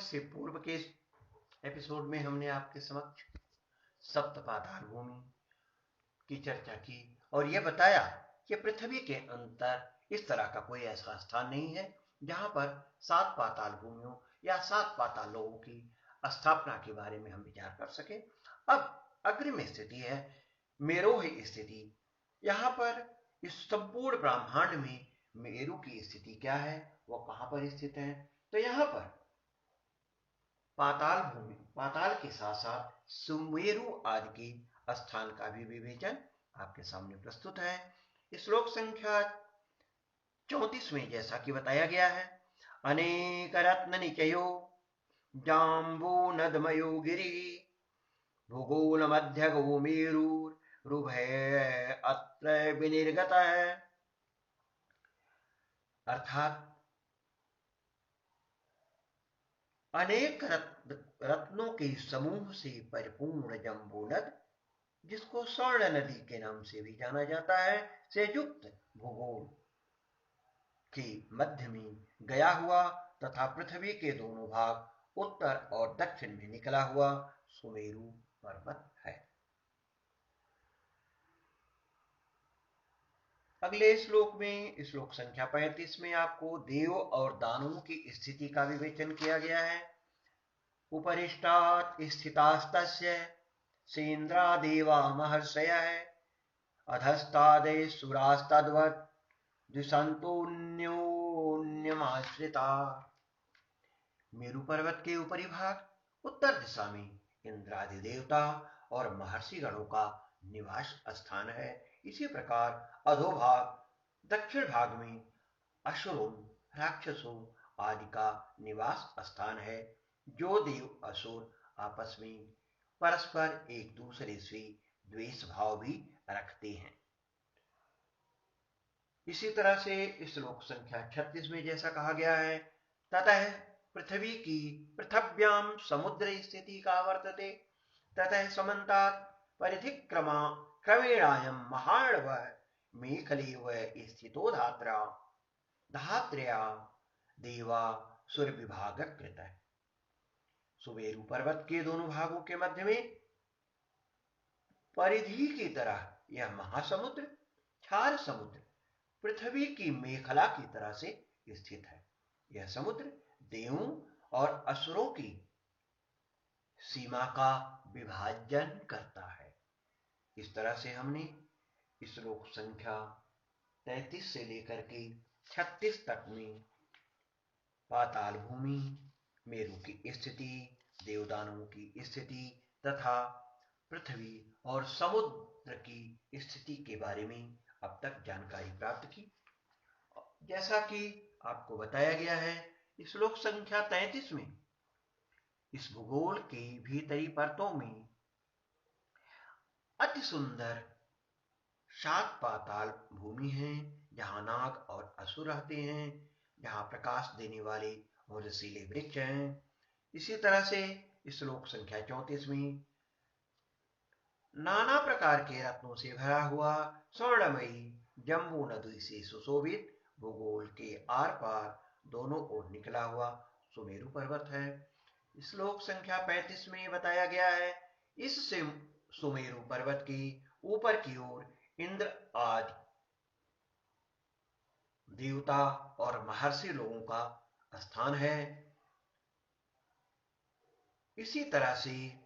इससे पूर्व के एपिसोड में हमने आपके समक्ष सप्त पाताल भूमि की चर्चा की और यह बताया कि पृथ्वी के अंदर इस तरह का कोई ऐसा स्थान नहीं है जहां पर 7 पाताल भूमियों या 7 पाताल लोगों की स्थापना के बारे में हम विचार कर सके। अब अग्रिम स्थिति है मेरोह स्थिति। यहाँ पर इस संपूर्ण ब्रह्मांड में मेरु की स्थिति क्या है, वो कहां पर स्थित है? तो यहाँ पर पाताल भूमि, पाताल के साथ साथ सुमेरु आदि की स्थान का भी विवेचन आपके सामने प्रस्तुत है। श्लोक संख्या 34 में जैसा कि बताया गया है, अनेक रत्न निचयो जाम्बू नदमयो गिरि भूगोल मध्य गोमेरुर्भय अत्र विनिर्गत है। अर्थात अनेक रत्नों के समूह से परिपूर्ण जम्बू नद, जिसको स्वर्ण नदी के नाम से भी जाना जाता है, से युक्त भूगोल के मध्य में गया हुआ तथा पृथ्वी के दोनों भाग उत्तर और दक्षिण में निकला हुआ सुमेरु पर्वत है। अगले श्लोक में, श्लोक संख्या 35 में आपको देव और दानवों की स्थिति का विवेचन किया गया है। उपरिष्टात् स्थितास्तस्य सेन्द्रा देवा महर्षयः अधस्तादेशुरास्तद्वत् द्विषन्तोऽन्योन्यमाश्रिता। मेरु पर्वत के ऊपरी भाग उत्तर दिशा में इंद्रादि देवता और महर्षि गणों का निवास स्थान है। इसी प्रकार अधोभाग दक्षिण भाग में असुरों, राक्षसों आदि का निवास स्थान है। जो देव असुर आपस में परस्पर एक दूसरे से द्वेष भाव भी रखते हैं। इसी तरह से श्लोक संख्या 36 में जैसा कहा गया है, ततः पृथ्वी की पृथव्याम समुद्र स्थिति का वर्तते ततः समन्तात् परिधिक्रमा क्रमेणायं महार्णव मेखलेव स्थितो धात्र्या देवा सुर विभागकृत। सुमेरु पर्वत के दोनों भागों के मध्य में परिधि की तरह यह महासमुद्र, क्षार समुद्र, पृथ्वी की मेखला की तरह से स्थित है। यह समुद्र देवों और असुरों की सीमा का विभाजन करता है। इस तरह से हमने श्लोक संख्या 33 से लेकर के 36 तक में पाताल भूमि, मेरु की स्थिति, देवदानवों की स्थिति तथा पृथ्वी और समुद्र की स्थिति के बारे में अब तक जानकारी प्राप्त की। जैसा कि आपको बताया गया है, श्लोक संख्या 33 में इस भूगोल के भीतरी परतों में अति सुंदर 7 पाताल भूमि है, जहां नाग और असुर रहते हैं, जहां प्रकाश देने वाले और रसीले वृक्ष हैं। इसी तरह से श्लोक संख्या 34 में नाना प्रकार के रत्नों से भरा हुआ स्वर्णमयी जम्बू नदी से सुशोभित भूगोल के आर पार दोनों ओर निकला हुआ सुमेरु पर्वत है। श्लोक संख्या 35 में बताया गया है, इस सुमेरु पर्वत की ऊपर की ओर इंद्र आदि देवता और महर्षि लोगों का स्थान है। इसी तरह से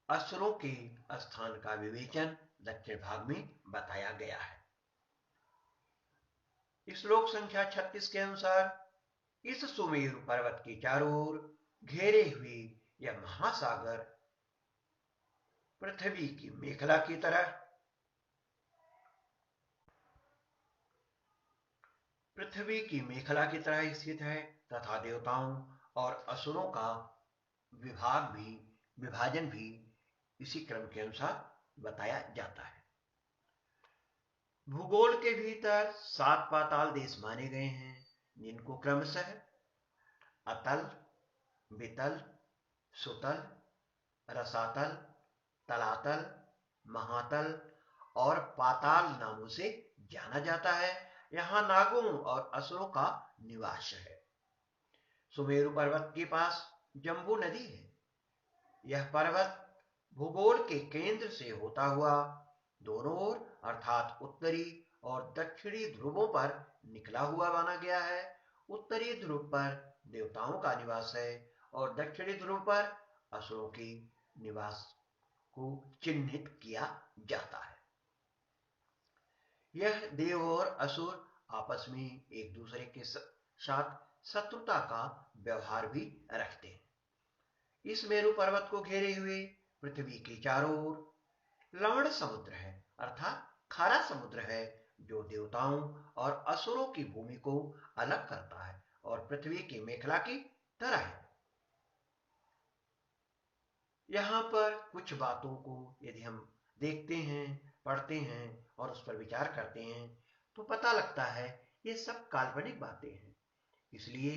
असुरों के स्थान का विवेचन दक्षिण भाग में बताया गया है। श्लोक संख्या 36 के अनुसार इस सुमेरु पर्वत के चारों ओर घेरे हुए यह महासागर पृथ्वी की मेखला की तरह स्थित है तथा देवताओं और असुरों का विभाजन भी इसी क्रम के अनुसार बताया जाता है। भूगोल के भीतर 7 पाताल देश माने गए हैं, जिनको क्रमशः अतल, वितल, सुतल, रसातल, तलातल, महातल और पाताल नामों से जाना जाता है। यहाँ नागों और असुरों का निवास है। सुमेरु पर्वत के पास जम्बू नदी है। यह पर्वत भूगोल के केंद्र से होता हुआ दोनों ओर अर्थात उत्तरी और दक्षिणी ध्रुवों पर निकला हुआ माना गया है। उत्तरी ध्रुव पर देवताओं का निवास है और दक्षिणी ध्रुव पर असुरों के निवास को चिन्हित किया जाता है। यह देव और असुर आपस में एक दूसरे के साथ शत्रुता का व्यवहार भी रखते हैं। इस मेरु पर्वत को घेरे हुए पृथ्वी के चारों ओर लवण समुद्र है अर्थात खारा समुद्र है, जो देवताओं और असुरों की भूमि को अलग करता है और पृथ्वी की मेखला की तरह है। यहाँ पर कुछ बातों को यदि हम देखते हैं, पढ़ते हैं और उस पर विचार करते हैं तो पता लगता है ये सब काल्पनिक बातें हैं। इसलिए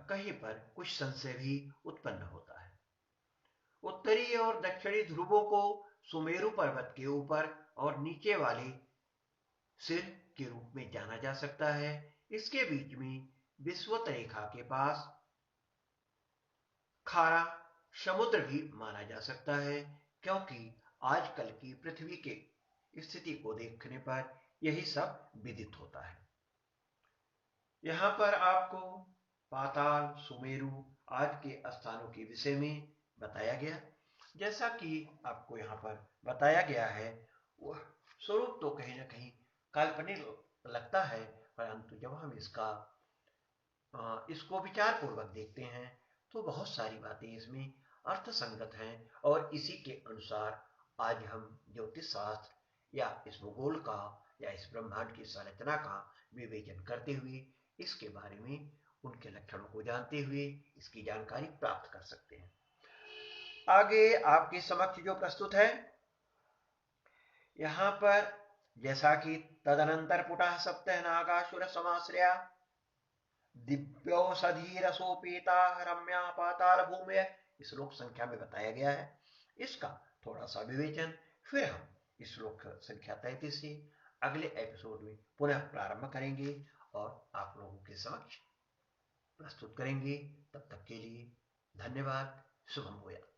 कहीं पर कुछ संशय भी उत्पन्न होता है। उत्तरी और दक्षिणी ध्रुवों को सुमेरु पर्वत के ऊपर और नीचे वाले सिर के रूप में जाना जा सकता है। इसके बीच में विषुवत रेखा के पास खारा समुद्र भी माना जा सकता है, क्योंकि आजकल की पृथ्वी के स्थिति को देखने पर यही सब विदित होता है। यहाँ पर आपको पाताल, सुमेरु आदि के स्थानों के विषय में बताया गया। जैसा कि आपको यहाँ पर बताया गया है, वह स्वरूप तो कहीं ना कहीं काल्पनिक लगता है, परंतु जब हम इसको विचार पूर्वक देखते हैं तो बहुत सारी बातें इसमें अर्थ संगत हैं और इसी के अनुसार आज हम ज्योतिष शास्त्र या इस भूगोल का या इस ब्रह्मांड की संरचना का विवेचन करते हुए इसके बारे में उनके लक्षणों को जानते हुए इसकी जानकारी प्राप्त कर सकते हैं। आगे आपके समक्ष जो प्रस्तुत है यहाँ पर, जैसा कि तदनंतर पुटः सप्तः नागासुर समाश्रया दिव्यौषधीरसोपेता रम्या पाताल भूमि श्लोक संख्या में बताया गया है। इसका थोड़ा सा विवेचन फिर हम श्लोक संख्या 33 से अगले एपिसोड में पुनः प्रारंभ करेंगे और आप लोगों के समक्ष प्रस्तुत करेंगे। तब तक के लिए धन्यवाद। शुभम भूयात्।